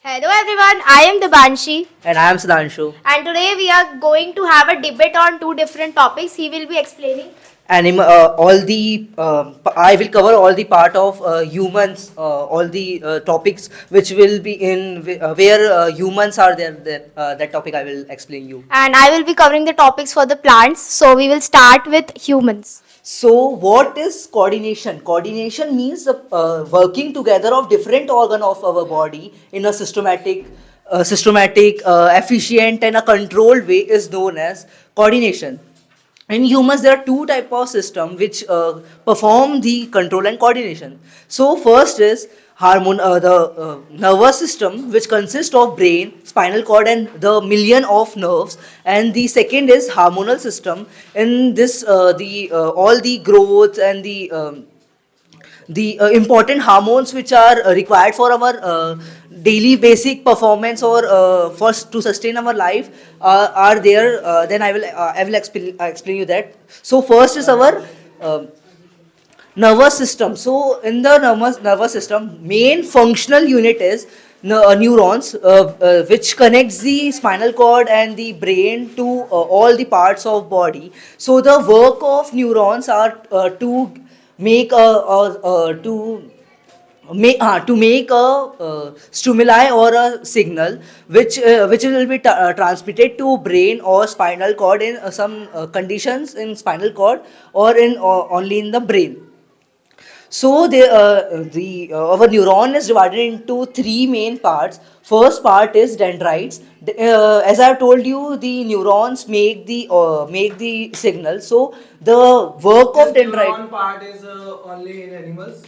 Hello everyone, I am Debanshi And I am Sudhanshu. and today we are going to have a debate on two different topics. He will be explaining. All the I will cover all the part of humans, all the topics which will be in where humans are there. That topic I will explain you. And I will be covering the topics for the plants. So we will start with humans. So, what is coordination? Coordination means working together of different organ of our body in a efficient, and a controlled way is known as coordination. In humans there are two type of system which perform the control and coordination. So first is the nervous system, which consists of brain, spinal cord, and the million of nerves. And the second is hormonal system. In this the all the growth and the important hormones which are required for our daily basic performance or for to sustain our life are there. Then I will explain you that. So first is our uh, nervous system. So in the nervous system, main functional unit is neurons, which connects the spinal cord and the brain to all the parts of body. So the work of neurons are to make a to make a stimuli or a signal which will be transmitted to brain or spinal cord in some conditions in spinal cord or in only in the brain. So our neuron is divided into three main parts. First part is dendrites. As I have told you, the neurons make the signal. So the work of This dendrite. neuron part is only in animals.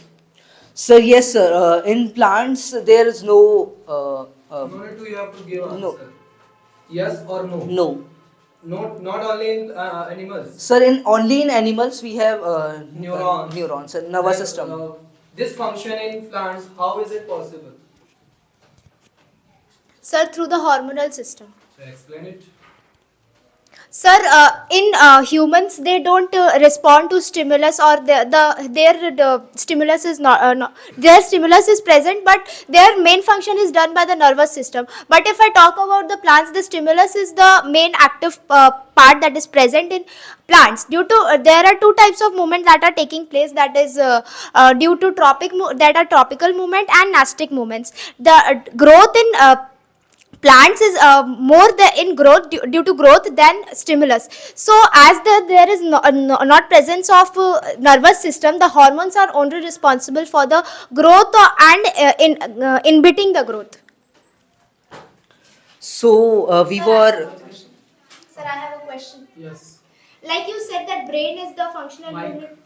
So yes, sir. In plants, there is no. No need to you have to give No. answer. Yes or no? No. Not only in animals. Sir, in only in animals we have Neurons. neurons, nervous Then, system. this function in plants, how is it possible? Sir, through the hormonal system. So explain it. Sir, in humans, they don't respond to stimulus, or their stimulus is not their stimulus is present, but their main function is done by the nervous system. But if I talk about the plants, the stimulus is the main active part that is present in plants. Due to there are two types of movements that are taking place. That is due to that are tropical movement and nastic movements. The growth in plants is more in growth due to growth than stimulus. So as there is not presence of nervous system, the hormones are only responsible for the growth and inhibiting the growth. So we Sir, were. Sir, I have a question. Yes. Like you said that brain is the functional Mike. unit.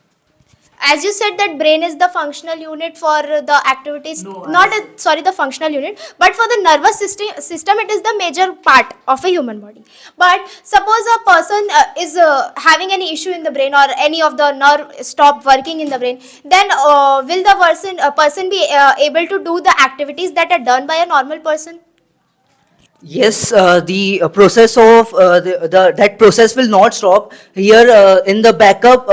As you said that brain is the functional unit for the activities, No, not sorry, the functional unit, but for the nervous system it is the major part of a human body. But suppose a person is having any issue in the brain, or any of the nerve stop working in the brain, then will the person be able to do the activities that are done by a normal person? Yes, the process of that process will not stop. Here in the backup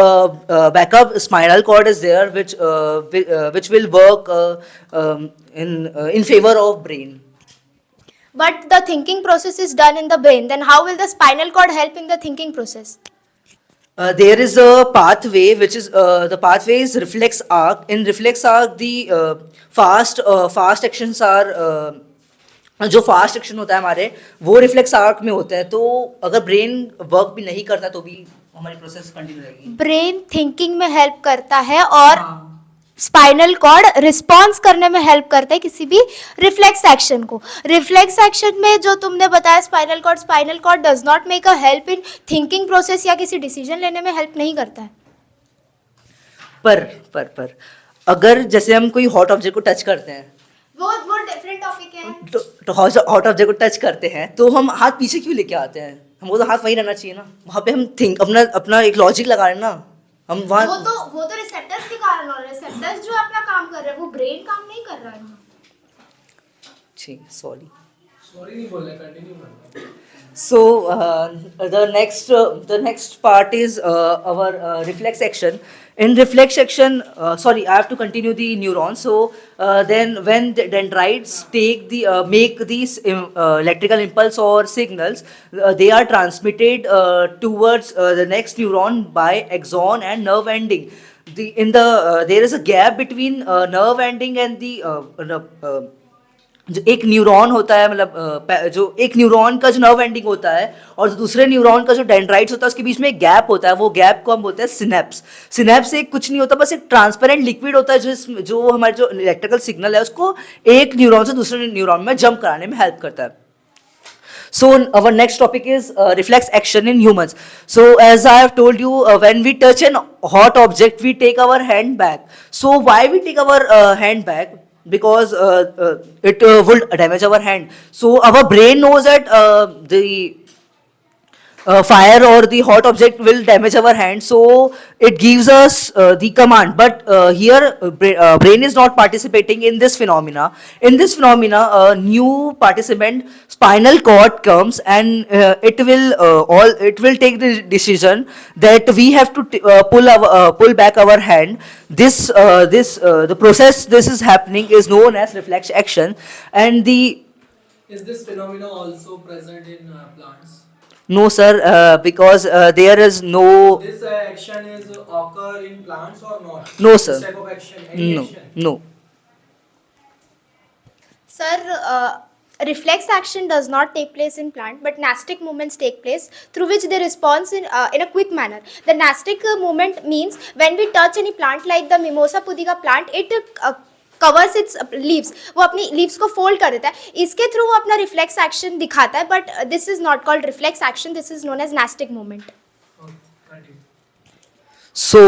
spinal cord is there, which will work in favor of brain. But the thinking process is done in the brain, then how will the spinal cord help in the thinking process? There is a pathway which is the pathway is reflex arc. In reflex arc, the fast actions are जो fast action होता है हमारे, वो reflex arc में होते हैं. तो अगर ब्रेन वर्क भी नहीं करता तो भी हमारी प्रोसेस कंटिन्यू रहेगी. ब्रेन थिंकिंग में हेल्प करता है और हाँ. स्पाइनल कॉर्ड रिस्पॉन्स करने में हेल्प करता है किसी भी रिफ्लेक्स एक्शन को. रिफ्लेक्स एक्शन में जो तुमने बताया spinal cord does not make a help in thinking process या किसी डिसीजन लेने में हेल्प नहीं करता है. पर अगर जैसे हम कोई हॉट ऑब्जेक्ट को टच करते हैं, वो डिफरेंट टॉपिक है. तो हॉट ऑब्जेक्ट को टच करते हैं तो हम हाथ पीछे क्यों लेके आते हैं? हमको तो हाथ वहीं रहना चाहिए ना. वहाँ पे हम थिंक अपना अपना एक लॉजिक लगा रहे हैं ना. हम वहाँ वो तो रिसेप्टर्स के कारण हो रहा है. रिसेप्टर्स जो अपना काम कर रहे हैं, वो ब्रेन काम नहीं कर रहा है. जी सॉरी. सॉरी नहीं बोलना, कंटिन्यू करना. So the next part is our reflex action. In reflex action, sorry, I have to continue the neurons. So then, when the dendrites make these electrical impulse or signals, they are transmitted towards the next neuron by axon and nerve ending. There is a gap between nerve ending and the जो एक neuron होता है, मतलब जो एक neuron का जो nerve ending होता है और जो दूसरे न्यूरॉन का जो डेंड्राइट्स होता है, उसके बीच में एक गैप होता है. वो गैप को हम बोलते हैं सिनेप्स. सिनेप्स एक कुछ नहीं होता, बस एक ट्रांसपेरेंट लिक्विड होता है जो हमारे जो इलेक्ट्रिकल सिग्नल है उसको एक न्यूरॉन से दूसरे न्यूरॉन में जंप कराने में हेल्प करता है. So our next topic is reflex action in humans. So as I have told you, when we touch an hot object, we take our hand back. So why we take our hand back? Because it would damage our hand. So our brain knows that the fire or the hot object will damage our hand, so it gives us the command. But here brain is not participating in this phenomena. In this phenomena, a new participant, spinal cord, comes, and it will take the decision that we have to pull back our hand. The process this is happening is known as reflex action. And the Is this phenomena also present in plants? no sir, because there is no. This action is occur in plants or not? No, sir. This type of action, any No, action? no. Sir, reflex action does not take place in plant, but nastic movements take place through which they respond in a quick manner. The nastic movement means when we touch any plant like the Mimosa pudica plant, it covers its leaves. वो अपनी leaves को fold कर देता है. इसके through वो अपना reflex action दिखाता है, but this is not called reflex action. This is known as nastic movement. Okay, continue. So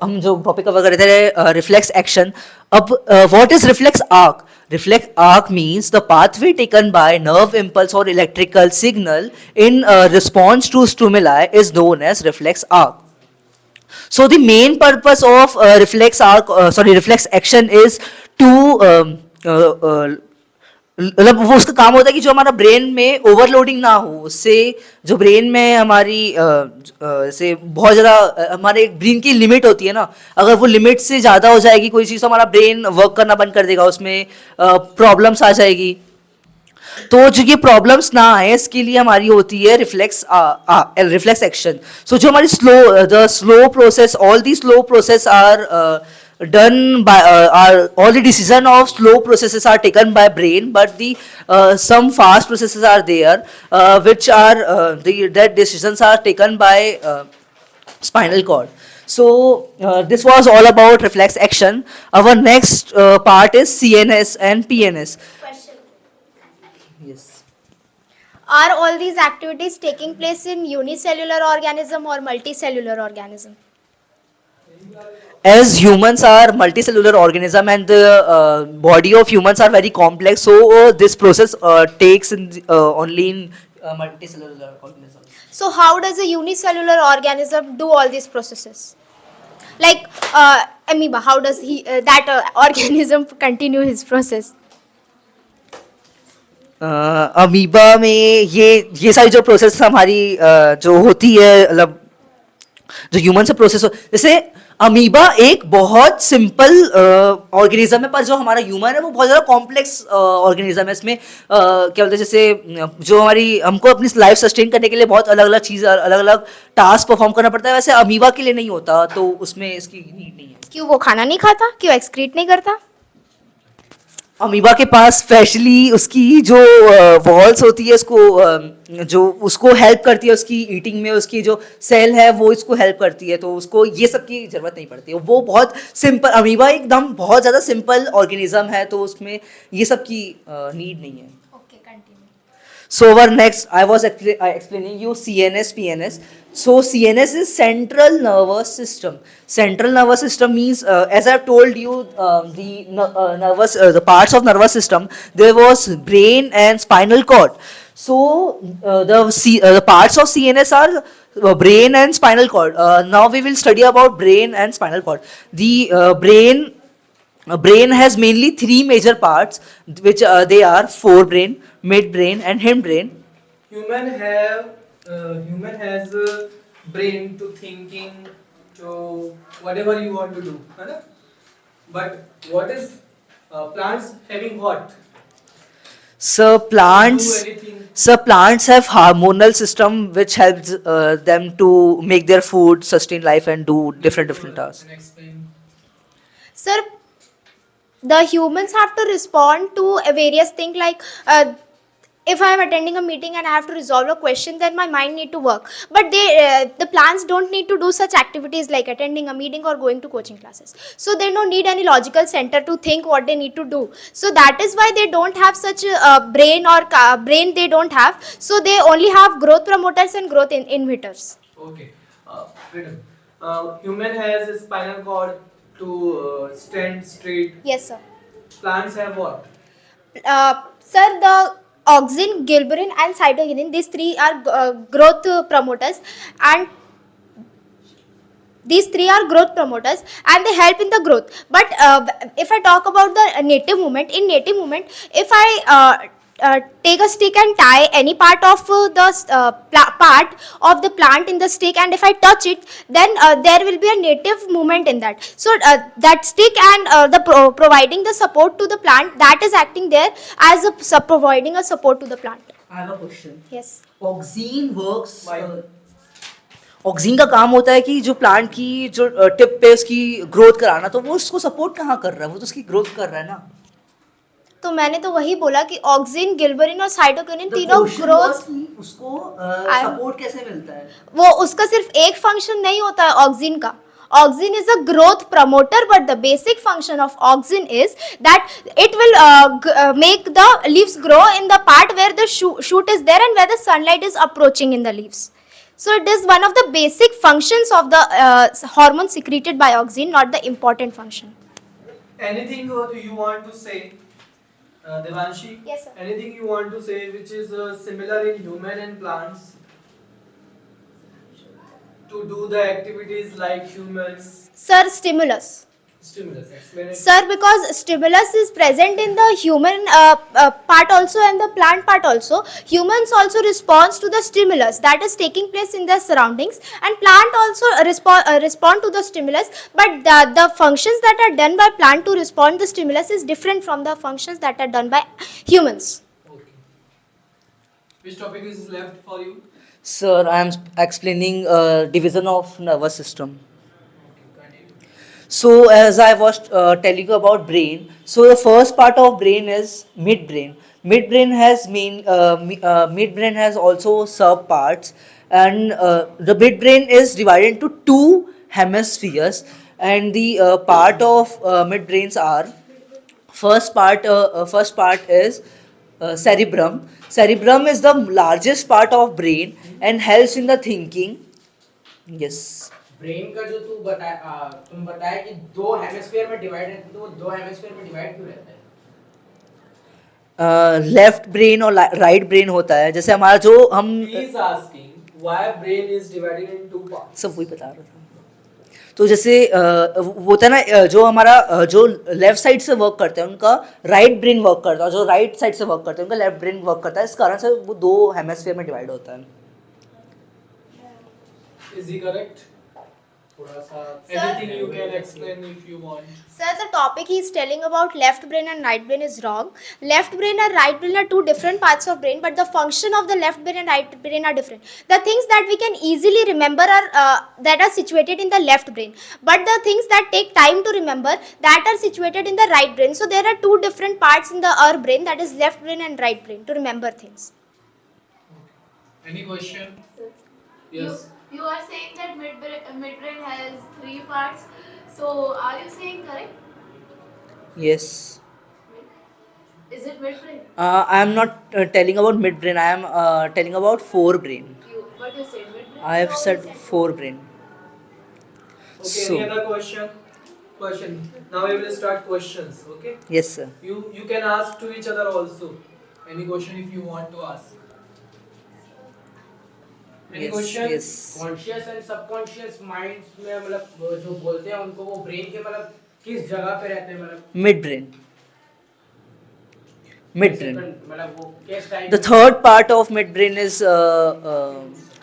हम जो टॉपिक कवर कर रहे थे रिफ्लेक्स एक्शन. अब what is reflex arc? Reflex arc means the pathway taken by nerve impulse or electrical signal in response to stimuli is known as reflex arc. So the main purpose of reflex action is to मतलब वो उसका काम होता है कि जो हमारा brain में ओवरलोडिंग ना हो, उससे जो ब्रेन में हमारी से बहुत ज़्यादा हमारे ब्रेन की लिमिट होती है ना, अगर वो लिमिट से ज़्यादा हो जाएगी कोई चीज़ तो हमारा ब्रेन वर्क करना बंद कर देगा, उसमें प्रॉब्लम्स आ जाएगी. तो जो ये प्रॉब्लम्स ना आए इसके लिए हमारी होती है रिफ्लेक्स एक्शन. सो जो हमारी slow process, all the slow process are done by all the decision of slow processes are taken by brain, but the some fast processes are there which are that decisions are taken by spinal cord. So this was all about reflex action. Our next part is CNS and PNS. Question. Yes. Are all these activities taking place in unicellular organism or multicellular organism? As humans are multicellular organism and the body of humans are very complex, so this process takes in only in multicellular organism. So how does a unicellular organism do all these processes? Like amoeba, how does that organism continue his process? Amoeba में ये सारी जो process हमारी जो होती है, मतलब जो ह्यूमन से प्रोसेस जैसे अमीबा एक बहुत सिंपल ऑर्गेनिज्म है, पर जो हमारा ह्यूमन है वो बहुत ज़्यादा कॉम्प्लेक्स ऑर्गेनिज्म है. इसमें क्या बोलते हैं, जैसे जो हमारी हमको अपनी लाइफ सस्टेन करने के लिए बहुत अलग अलग चीज़, अलग अलग टास्क परफॉर्म करना पड़ता है, वैसे अमीबा के लिए नहीं होता, तो उसमें इसकी नीड नहीं है. क्यों वो खाना नहीं खाता, क्यों एक्सक्रीट नहीं करता? अमीबा के पास स्पेशली उसकी जो वॉल्स होती है, जो उसको हेल्प करती है उसकी ईटिंग में, उसकी जो सेल है वो इसको हेल्प करती है, तो उसको ये सब की जरूरत नहीं पड़ती है. वो बहुत सिंपल, अमीबा एकदम बहुत ज़्यादा सिंपल ऑर्गेनिज्म है, तो उसमें ये सब की नीड नहीं है. Okay, continue. So our next, I was explaining you CNS, PNS. So CNS is central nervous system. Central nervous system means, as I've told you, the parts of nervous system. There was brain and spinal cord. So the parts of CNS are brain and spinal cord. Now we will study about brain and spinal cord. The brain A brain has mainly three major parts, which they are forebrain, midbrain, and hindbrain. Human have human has a brain to thinking to whatever you want to do, है ना? But what is plants having what? So To do plants, anything. so plants have hormonal system which helps them to make their food, sustain life, and do different tasks. And explain. Sir, the humans have to respond to a various things like if I am attending a meeting and I have to resolve a question, then my mind need to work. But the plants don't need to do such activities like attending a meeting or going to coaching classes. So they don't need any logical center to think what they need to do. So that is why they don't have such a brain or brain they don't have. So they only have growth promoters and growth inhibitors. Okay. Freedom. Human has a spinal cord to stand straight. Yes, sir. Plants have what? Sir, the auxin, gilberine, and cytokinin, these three are growth promoters, and these three are growth promoters and they help in the growth. But if I talk about the native movement, in native movement, if I take a stick and tie any part of part of the plant in the stick, and if I touch it, then there will be a native movement in that. So that stick and providing the support to the plant, that is acting there as a providing a support to the plant. I have a question. Yes. Auxin works. Why? Oxygen का काम होता है कि जो plant की जो tip पे उसकी ग्रोथ कराना, तो वो उसको सपोर्ट कहाँ कर रहा है, वो तो उसकी ग्रोथ कर रहा है ना. तो मैंने तो वही बोला कि ऑक्सिन, गिल्बरिन और साइटोकिनिन The तीनों question ग्रोथ, was कि उसको सपोर्ट कैसे मिलता है. वो उसका सिर्फ एक फंक्शन नहीं होता है ऑक्सिन का. Auxin is a growth promoter, but the basic function of auxin is that it will make the leaves grow in the part where the shoot is there and where the sunlight is approaching in the leaves. So it is one of the basic functions of the hormone secreted by auxin, not the important function. Anything you want to say, Devanshi? Yes, sir. Anything you want to say which is similar in human and plants to do the activities like humans? Sir, stimulus. Stimulus. Explain it. Sir, because stimulus is present in the human part also and the plant part also. Humans also responds to the stimulus that is taking place in their surroundings, and plant also respond to the stimulus. But the functions that are done by plant to respond to the stimulus is different from the functions that are done by humans. Okay. Which topic is left for you? Sir, I am explaining division of nervous system. Okay, continue. So as I was telling you about brain, so the first part of brain is midbrain. Midbrain has also sub parts, and the midbrain is divided into two hemispheres, and the part of midbrains are first part is cerebrum. Cerebrum is the largest part of brain and helps in the thinking. Yes. Brain का जो तुम बताया कि दो hemisphere में divide रहता है, तो वो दो हेमिस्फीयर में डिवाइड क्यों रहता है? लेफ्ट ब्रेन और राइट ब्रेन होता है, जैसे हमारा जो हम He is asking why brain is divided in two parts. सब वही बता रहा था. तो जैसे वो होता है ना, जो हमारा जो लेफ्ट साइड से वर्क करते हैं उनका राइट ब्रेन वर्क करता है, जो राइट साइड से वर्क करते हैं उनका लेफ्ट ब्रेन वर्क करता है, इस कारण से वो दो हेमिस्फीयर में डिवाइड होता है. Is he correct? Anything you can explain if you want. Sir, the topic he is telling about left brain and right brain is wrong. Left brain and right brain are two different parts of brain, but the function of the left brain and right brain are different. The things that we can easily remember are that are situated in the left brain, but the things that take time to remember, that are situated in the right brain. So there are two different parts in our brain, that is left brain and right brain, to remember things. Any question? Yes. You are saying that midbrain has three parts. So are you saying correct? Yes. Is it midbrain? I am not telling about midbrain. I am telling about forebrain. But you said midbrain. I have So said you forebrain. Okay. So Any other question? Now we will start questions. Okay. yes, sir. You can ask to each other also. Any question if you want to ask. Any Yes, question? yes. Conscious and subconscious minds में मतलब जो बोलते हैं उनको वो brain के मतलब किस जगह पे रहते हैं मतलब मिड ब्रेन, मिड कैसे ब्रेन. मतलब वो किस type The third part of midbrain is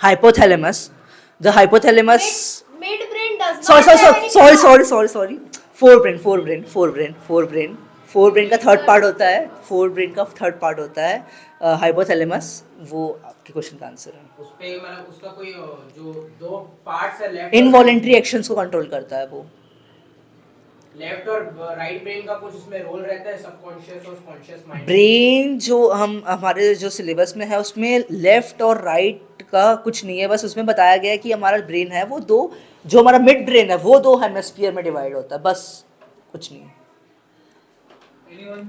hypothalamus. The hypothalamus. Midbrain does Sorry, not sorry, have sorry, any sorry, part. sorry, sorry, sorry. Fore brain का थर्ड पार्ट होता है. Fore brain का third part होता है hypothalamus. वो आपके question का answer है. उस पे मतलब उसका कोई जो दो पार्ट्स है इनवॉलेंट्री एक्शंस को कंट्रोल करता है वो. लेफ्ट और राइट ब्रेन का कुछ उसमें रोल रहता है सबकॉन्शियस और कॉन्शियस माइंड. ब्रेन जो हम हमारे जो सिलेबस में है उसमें लेफ्ट और राइट का कुछ नहीं है. बस उसमें बताया गया है कि हमारा ब्रेन है वो दो, जो हमारा मिड ब्रेन है वो दो हेमिस्फीयर में डिवाइड होता है. बस कुछ नहीं. Anyone?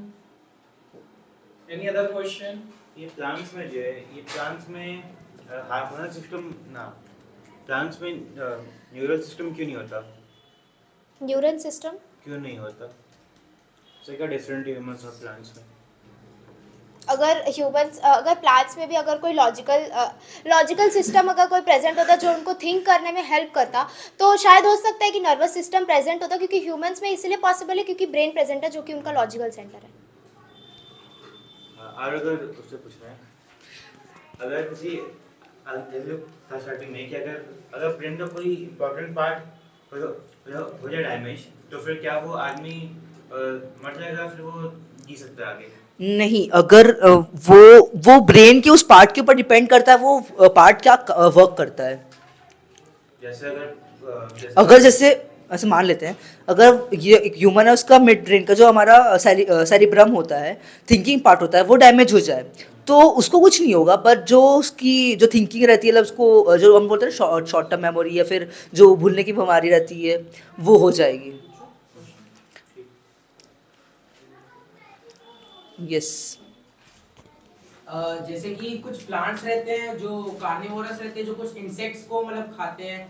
Any other question? ये प्लांट्स में जो है, ये प्लांट्स में हार्मोनल सिस्टम ना, प्लांट्स में न्यूरल सिस्टम क्यों नहीं होता? न्यूरल सिस्टम क्यों नहीं होता? सो क्या डिफरेंट ह्यूमंस और प्लांट्स में? अगर प्लांट्स में भी अगर कोई लॉजिकल सिस्टम अगर कोई प्रेजेंट होता जो उनको थिंक करने में हेल्प करता, तो शायद हो सकता है कि नर्वस सिस्टम प्रेजेंट होता, क्योंकि ह्यूमंस में इसलिए पॉसिबल है क्योंकि ब्रेन प्रेजेंट है जो कि उनका लॉजिकल सेंटर है. और अगर उससे पूछना है, अगर किसी जैसे था स्टार्टिंग में कि अगर ब्रेन का कोई इम्पोर्टेंट पार्ट हो जाए डैमेज, तो फिर क्या वो आदमी मर जाएगा, फिर वो जी सकता है आगे? नहीं, अगर वो ब्रेन के उस पार्ट के ऊपर डिपेंड करता है वो पार्ट क्या वर्क करता है. जैसे अगर जैसे ऐसे मान लेते हैं, अगर ये एक ह्यूमन है, उसका मिड ब्रेन का जो हमारा सेरिब्रम होता है, थिंकिंग पार्ट होता है, वो डैमेज हो जाए तो उसको कुछ नहीं होगा. पर जो उसकी जो थिंकिंग रहती है, मतलब उसको जो हम बोलते हैं शॉर्ट टर्म मेमोरी या फिर जो भूलने की बीमारी रहती है, वो हो जाएगी. यस. जैसे कि कुछ प्लांट्स रहते हैं जो कार्निवोरस रहते हैं, जो कुछ इंसेक्ट्स को मतलब खाते हैं.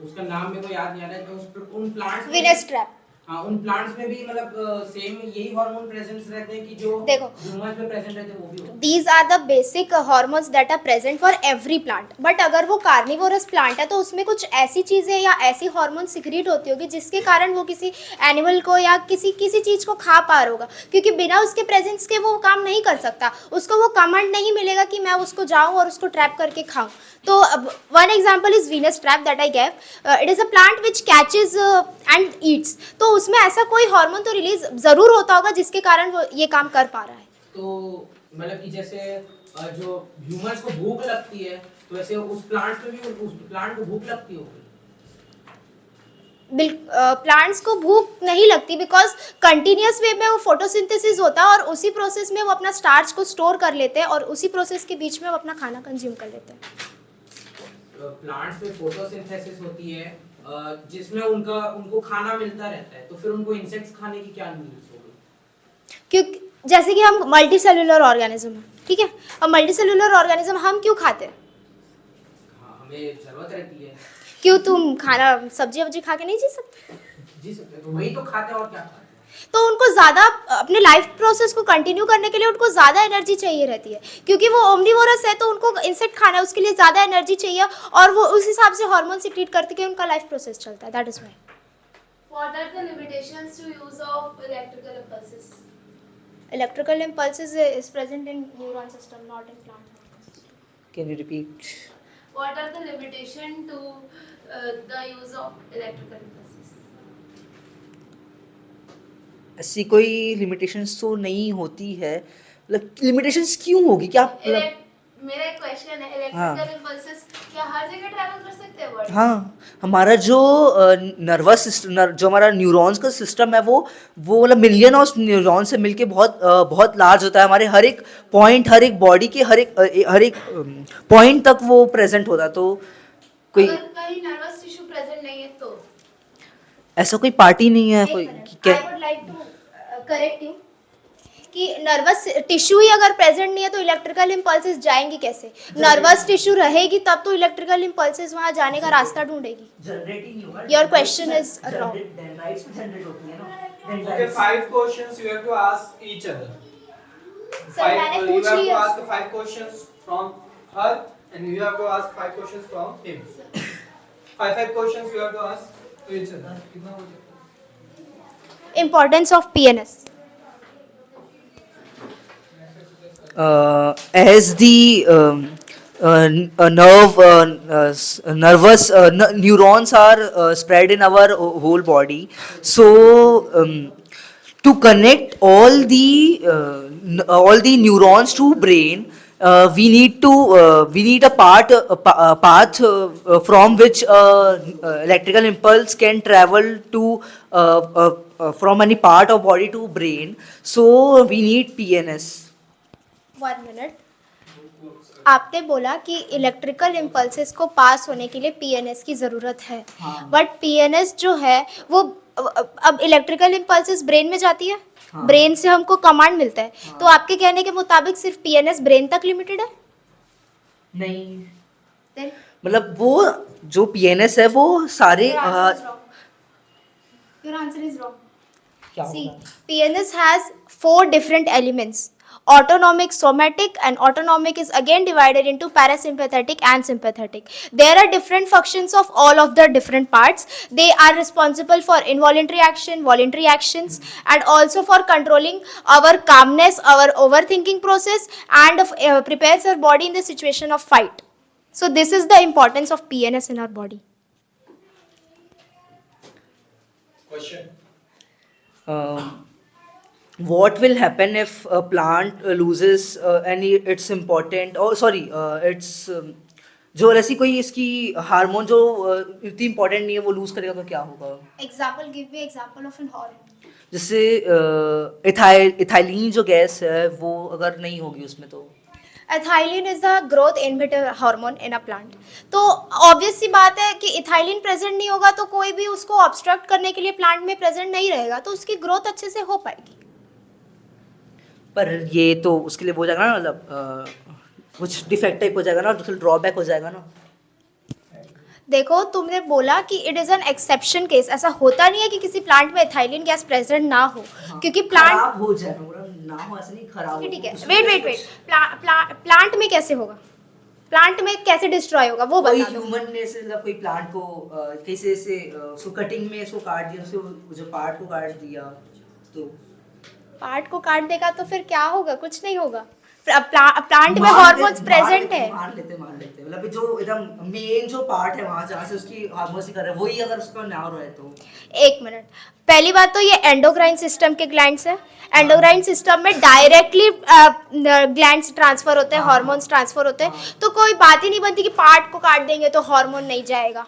उसका नाम मेरे को याद नहीं आ रहा है. तो उन प्लांट्स विनस ट्रैप. हाँ, उन प्लांट्स में भी मतलब सेम यही हार्मोन प्रेजेंस रहते हैं कि जो देखो, ह्यूमंस में प्रेजेंट रहते हैं वो भी होते हैं. These are the basic hormones that are present for every plant. But अगर वो कार्निवोरस प्लांट है तो उसमें कुछ ऐसी चीज़ें या ऐसी हार्मोन सिक्रीट होती होगी जिसके कारण वो किसी एनिमल को या किसी चीज़ को खा पा रहा होगा, क्योंकि बिना उसके प्रेजेंस के वो काम नहीं कर सकता. उसको वो कमांड नहीं मिलेगा कि मैं उसको जाऊँ और उसको ट्रैप करके खाऊँ. तो one example is Venus trap that I gave. It is a plant which catches and Yeats. तो उसमें ऐसा कोई हार्मोन तो रिलीज ज़रूर होता होगा जिसके कारण वो ये काम कर पा रहा है. तो मतलब कि जैसे जो ह्यूमंस को भूख लगती है, तो वैसे उस प्लांट में भी उस प्लांट को भूख लगती होगी. प्लांट्स को भूख नहीं लगती बिकॉज कंटिन्यूस वे में वो फोटोसिंथेसिस होता है और उसी प्रोसेस में वो अपना स्टार्च को स्टोर कर लेते हैं और उसी प्रोसेस के बीच में वो अपना खाना कंज्यूम कर लेते हैं. प्लांट्स में फोटोसिंथेसिस होती है जिसमें उनको खाना मिलता रहता है, तो फिर उनको इंसेक्ट्स खाने की क्या नीड्स होगी? क्योंकि जैसे कि हम मल्टी सेलुलर ऑर्गेनिज्म हैं, ठीक है, और मल्टी सेलुलर ऑर्गेनिज्म हम क्यों खाते हैं? हाँ, हमें जरूरत रहती है. क्यों, तुम खाना सब्जी वब्जी खा के नहीं जी सकते? जी सकते हैं, तो वही तो खाते हैं और क्या खाते हैं. तो उनको ज़्यादा अपने लाइफ प्रोसेस को कंटिन्यू करने के लिए उनको ज़्यादा एनर्जी चाहिए रहती है, क्योंकि वो ओमनिवोरस है तो उनको इंसेक्ट खाना है, उसके लिए ज़्यादा एनर्जी चाहिए और वो उस हिसाब से हार्मोन सिक्रीट करते कि उनका लाइफ प्रोसेस चलता है. That is why. What are the limitations to use of electrical impulses? Electrical impulses is present in neuron system, not in plant. Can you repeat? What are the limitation to the use of electrical impulses? ऐसी कोई limitations तो नहीं होती है. मतलब limitations क्यों होगी? क्या मतलब? मेरा एक क्वेश्चन है, हाँ. इलेक्ट्रिकल इम्पल्सेस क्या हर जगह ट्रैवल कर सकते हैं बॉडी? हाँ, हमारा जो नर्वस सिस्टम, जो हमारा न्यूरॉन्स का सिस्टम है, वो मतलब मिलियन ऑफ न्यूरॉन से मिलके बहुत लार्ज होता है. हमारे हर एक पॉइंट, हर एक बॉडी के हर एक पॉइंट तक वो प्रेजेंट होता है. तो कोई अगर कहीं नर्वस टिश्यू प्रेजेंट नहीं है तो ऐसा कोई पार्टी नहीं है कोई I would like to correct you कि नर्वस टिश्यू ही अगर प्रेजेंट नहीं है तो इलेक्ट्रिकल इम्पल्सेस जाएंगी कैसे? नर्वस टिश्यू रहेगी तब तो इलेक्ट्रिकल इम्पल्सेस वहां जाने का रास्ता ढूंढेगी. Your question is wrong. Okay, 5 questions you have to ask each other. Sir मैंने You पूछ have to लिया. ask 5 questions from her and you have to ask 5 questions from him. 5 questions you have to ask to each other. कितना हो जाएगा? Importance of PNS. As the nervous neurons are spread in our whole body, so to connect all the neurons to brain, we need a path from which electrical impulse can travel to from any part of body to brain. So we need PNS. 1 minute. आपने बोला कि electrical impulses को पास होने के लिए PNS की ज़रूरत है, हाँ। बट पीएनएस जो है वो अब इलेक्ट्रिकल इम्पल्सेस ब्रेन में जाती है, हाँ। ब्रेन से हमको कमांड मिलता है, हाँ। तो आपके कहने के मुताबिक सिर्फ पीएनएस ब्रेन तक लिमिटेड है? नहीं, Then मतलब वो जो PNS है वो सारे your answer is wrong. Your answer is wrong. क्या See, होगा? PNS has 4 different elements. Autonomic, somatic, and autonomic is again divided into parasympathetic and sympathetic. There are different functions of all of the different parts. They are responsible for involuntary action, voluntary actions, and also for controlling our calmness, our overthinking process, and prepares our body in the situation of fight. So this is the importance of PNS in our body. Question. What will happen if a plant loses any its important its जो ऐसी कोई इसकी hormone जो इतनी important नहीं है वो loose करेगा तो क्या होगा? Example, give me example of an hormone. जैसे इथाइलिन जो गैस है वो अगर नहीं होगी उसमें तो ethylene is the growth inhibitor hormone in a plant. तो ऑब्वियस सी बात है कि इथाइलिन प्रेजेंट नहीं होगा तो कोई भी उसको ऑब्स्ट्रक्ट करने के लिए प्लांट में प्रेजेंट नहीं रहेगा, तो उसकी ग्रोथ अच्छे से हो पाएगी. पर ये तो उसके लिए वो हो जाएगा ना, मतलब कुछ डिफेक्ट टाइप हो जाएगा ना, तो ड्रॉबैक हो जाएगा ना. देखो, तुमने बोला कि it is an exception case. ऐसा होता नहीं है कि किसी प्लांट में एथाइलिन गैस प्रेजेंट ना हो, क्योंकि प्लांट खराब हो जाएगा, मतलब ना हो ऐसा नहीं, खराब ठीक है. उसमें वेट प्लांट में कैसे होगा? प्लांट में कैसे डिस्ट्रॉय होगा वो कोई बता दो. ह्यूमन ने से मतलब कोई प्लांट को कैसे से उसको कटिंग में इसको काट दिया, उसको जो पार्ट को काट दिया तो पार्ट को काट देगा तो फिर क्या होगा? कुछ नहीं होगा. प्लांट में हार्मोन्स प्रेजेंट है. मान लेते मतलब जो एकदम मेन जो पार्ट है वहां जहाँ से उसकी हार्मोन्स निकल रहे हैं वही अगर उसका ना रहे तो. 1 मिनट. पहली बात तो ये एंडोक्राइन सिस्टम के ग्लैंड्स है. एंडोक्राइन सिस्टम में डायरेक्टली ग्लैंड्स ट्रांसफर होते हैं, हार्मोन्स ट्रांसफर होते हैं, तो कोई बात ही नहीं बनती कि पार्ट को काट देंगे तो हार्मोन नहीं जाएगा.